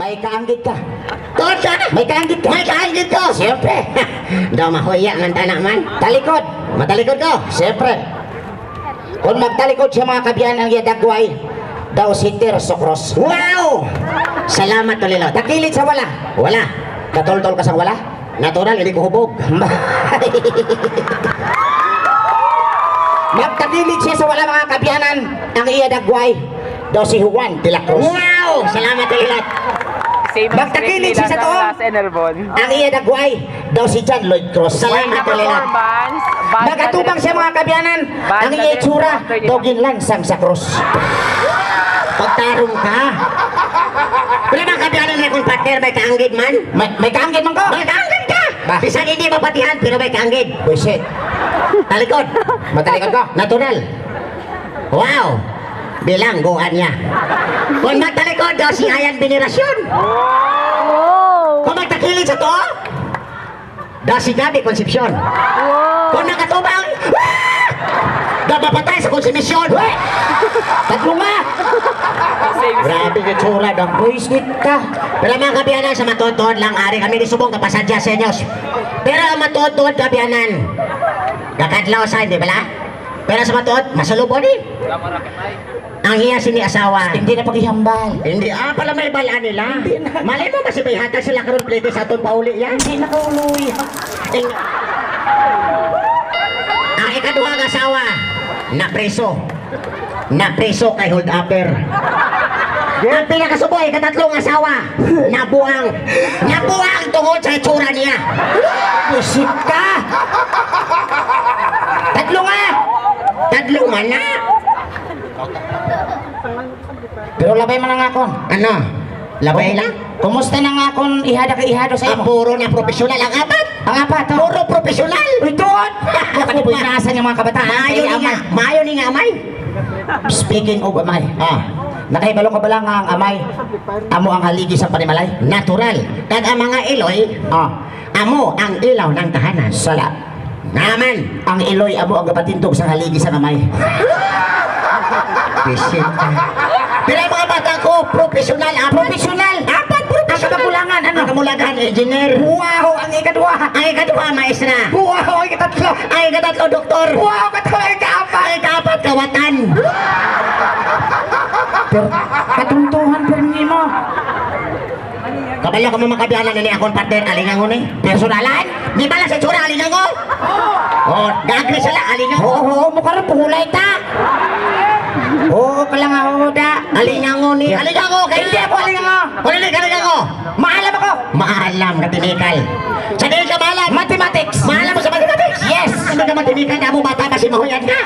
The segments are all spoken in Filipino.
May kaanggit ka. Tosa! May kaanggit ka. May kaanggit ko! Siyempre. Daw mahuya ng tanak man. Talikod. Matalikod ko! Siyempre. Kung magtalikod siya mga kabiyan ang yadagway, daw si Tirso Cross. Wow! Salamat Tolilo. Takilit sa wala. Wala. Katultol ka sa wala. Natural, hindi ko hubog. Magtakilit siya sa wala mga kabiyanan ang iyadagway, daw si Juan de la Cruz. Wow! Salamat Tolilo. Magtakilit siya sa to. Ang iyadagway, daw si John Lloyd Cruz. Salamat Tolilo. Nagatubang siya mga kabiyanan ang iyetsura, daw ginlansang sa cross. Pagtarong ka. Wala bang kabiyanan na kung partner may kaanggid man? May kaanggit man ko. May kaanggid ka! Ba? Bisan hindi mapatihan pero may kaanggid. Buisit. Talikod. Matalikod ka. Natural. Wow! Bilangguan niya. Kung magtalikod daw si Ayan Venerasyon. Kung magtakilid sa to, daw si Gabi Concepcion. Kung nakatubang, daw mapatay sa konsumisyon. Tatlo nga. Grabe ka tsura daw. Buisit ka. Pero mga kabiyanan sa matutod lang, ari kami nisubong kapasadya sa inyo. Pero ang matutod kabiyanan, kakadlaw sa hindi bala? Pero sa matutod, masalubo ni. Ang iya sini asawa. Hindi na paghihambal. Hindi, pala may bala nila. Malay mo kasi may hatag sila karon plete sa atong pauli yan. Hindi na kauloy. Ang ikaduha ng asawa, na preso kay hold upper. Ang pinakasuboy, katatlong asawa, nabuang tungod sa itsura niya. Buisit ka. Tatlo nga. Tatlo man na. Pero labay man ang akon. Ano? Labay lang? Kumusta na nga akong ihada ka ihado sa Ang imo? puro na profesional. Ang apat? Ang apat, oh. Puro profesional. Ito! Ako po inaasan yung mga kabataan. Maayo ni nga. Maayo ni nga amay. Speaking of amay, nakahibalo ka ba lang nga ang amay? Amo ang haligi sa panimalay? Natural. Kag ang mga iloy, amo ang ilaw ng tahanan. Sala. Naman. Ang iloy, amo ang gapatindog sa haligi sa amay. Visit. Pero ang mga bata ko, profesional. Profesional! Apat Ang profesional. kapakulangan, ano? Ang kamulagan, engineer. Wow! Ang ikadwa! Ang ikaduha, maestra. Wow! Ang ikatatlo! Ang ikatatlo, doktor. Wow! Katlo! Ang ikaapat! Ang ikaapat, kawatan. Pero, katuntuhan pero hindi mo. Kabalo ka mga kabiyanan na ni akong partner, alingan ko ni. Personalan? Di ba lang sa tsura, alingan ko? Oh, gagri sila, alingan ko. Oo, mukha rin pulay ta. Oo, kalang ako da. Alingan ko ni, alingan ko. Hindi ako alingan ko. Alingan ko. Maalam ako. Maalam na tinikal. Sa di ka maalam. Mathematics. Maalam mo sa mathematics? Yes. Ano naman tinikal na mo bata kasi mahuyan ka?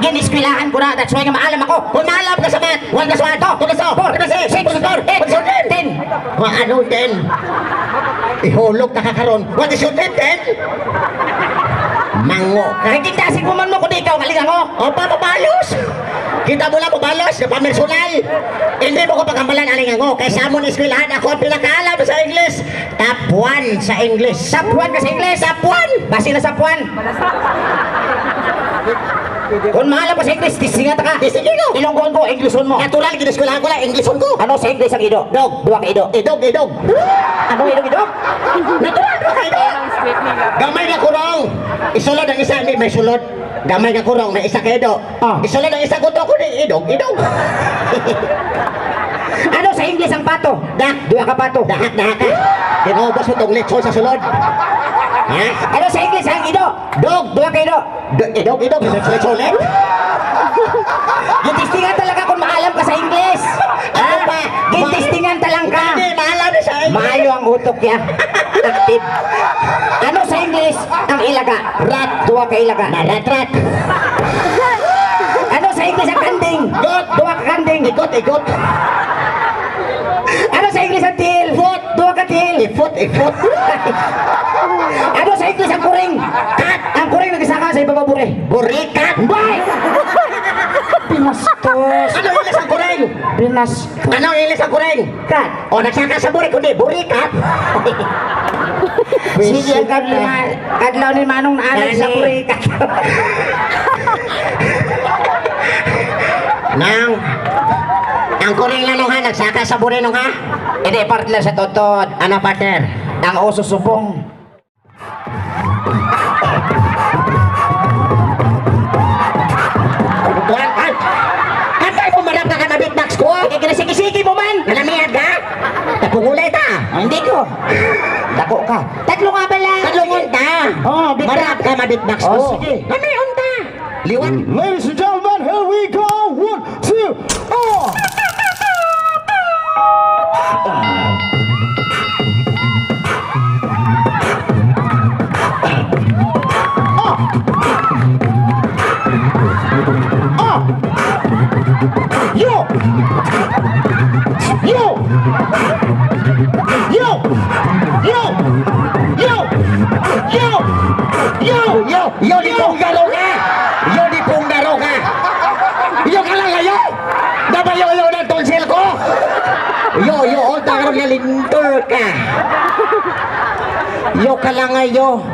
Giniskwilahan ko na. That's why nga maalam ako. Kung maalam ka sa math, 1 plus 1, 2 plus 2, 3 plus 6, 4 plus 4, 8 plus 10. Ano 10? Ihulog na kakaroon. What is your 10? Mango ka. Nagtindasin ko man mo kung di ikaw kalingan ko. O papabalos. Kita mo lang pabalos na pamersonal. Hindi mo ko pagkambalan alingan ko. Kaysa mo eskwelahan ako ang pinakaalam sa English. Top 1 sa English. Top 1 ka sa Ingles. Top 1. Basi na top 1. Kung maalam ko sa Ingles, tisingat ka. Sige ko. Ilonggoan ko, Ingleson mo. Natural, gineskwelahan ko lang. Englishon ko. Ano sa Ingles ang ido? Dog. Dua ka ido. Idog. Ano idog? Natural, idog. Gamay na kurong. Isulod ang isa, may sulod. Gamay na kurong, may isa ka ido. Isulod ang isa, guto ko ni idog. Ano sa Ingles ang pato? Dak. Dua ka pato. Dahak ka. Tinubos mo itong lechon sa sulod. Ha? Ano sa Ingles ang ido? Dog. Dua ka ido. Idog. Lechon ulit. Gintistingan talaga kung maalam ka sa Ingles. Ano pa? Gintistingan talang ka. Hindi, maalam na sa Maayo ang utok niya. Active. Ano sa Ingles ang ilaga? Rat. Dua ka ilaga. Rat. Ano sa Ingles ang kanding? Got. Dua ka kanding. Ikot. Ano sa Ingles ang til? Foot. Dua ka til. Ifot. Ano sa Ingles ang kuring? Kat. Ang kuring nagsaka sa ibababure. Burikat. Bay! Pinastos. Ano yung ilis ang kureng? Pinastos. Ano yung ilis ang kureng? Kat. O nagsaka sa burik, kundi burikat. Sige, kadlaw ni Manong naalag sa burikat. Nang Ang kuring lang nung ha, nagsaka sa buri nung ha. Hindi, partner sa totod. Ano partner? Ang oso subong. Tuwan, ay! Kantay mo manap ka na beatbox ko? Sige mo man. Nanamiyad ka? Napungulay ta? Hindi ko. Dako ka. Tatlo nga pala. Kalungon ta? Oh, beatbox. Marap ka ma-beatbox ko? Oh, sige. Nanayon ta? Liwan? Ladies and gentlemen, here we go. 1, 2, oh! Yo! Yo! Yo! Yo! Yo! Yo! Yo! Yo di punggaro ka! Yo di punggaro ka! Yo ka lang yo! Dapat yo ng tonsil ko! Yo, otak ka rin lintur ka! Yo ka lang yo!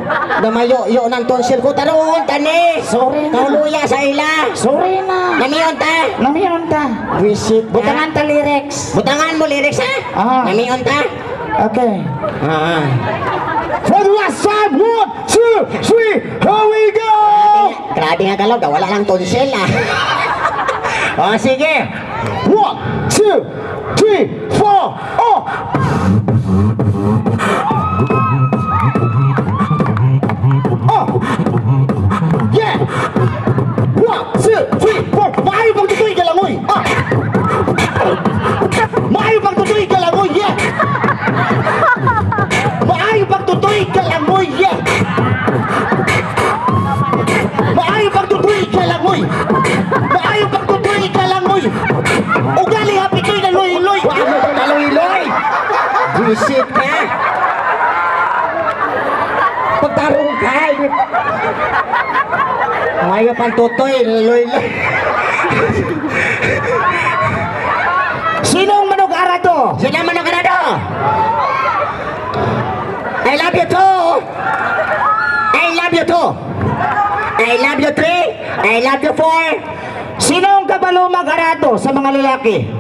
Damayo ng tonsil ko! Tarungon tani! Sorry na. Kauluya sa ila! Sorry na. Namiyon ta! Namiyon ta. Visit ka! Butangan ta lyrics. Butangan mo lyrics ha? Ah. Namiyon ta? Okay. Ah. For the last time, 1, 2, 3, here we go! Grabe nga galaw, wala lang tonsil ah. O sige! 1, 2, 3, 4, oh! Oh! Yeah! 1, 2, 3, 4, maayo pang tutuig ka lang, uy! Ah! Maayo pang tutuig ka lang, uy! Yeah! Maayo pang tutuig ka lang, uy! Yeah! Maayo pang tutuig ka lang, uy! Maayo pang tutuig ka lang, uy! Ugali happy ko'y na loy-loy! Ano ko naluiloy? Visit ka! Pagtarong ka! Ngayon pang tutoy, luloy-loy. Sinong manug-ara to? Sila man ang ganado! I love you too! I love you too! I love you 3! I love you 4! Sinong kabalo mag-ara to sa mga lalaki?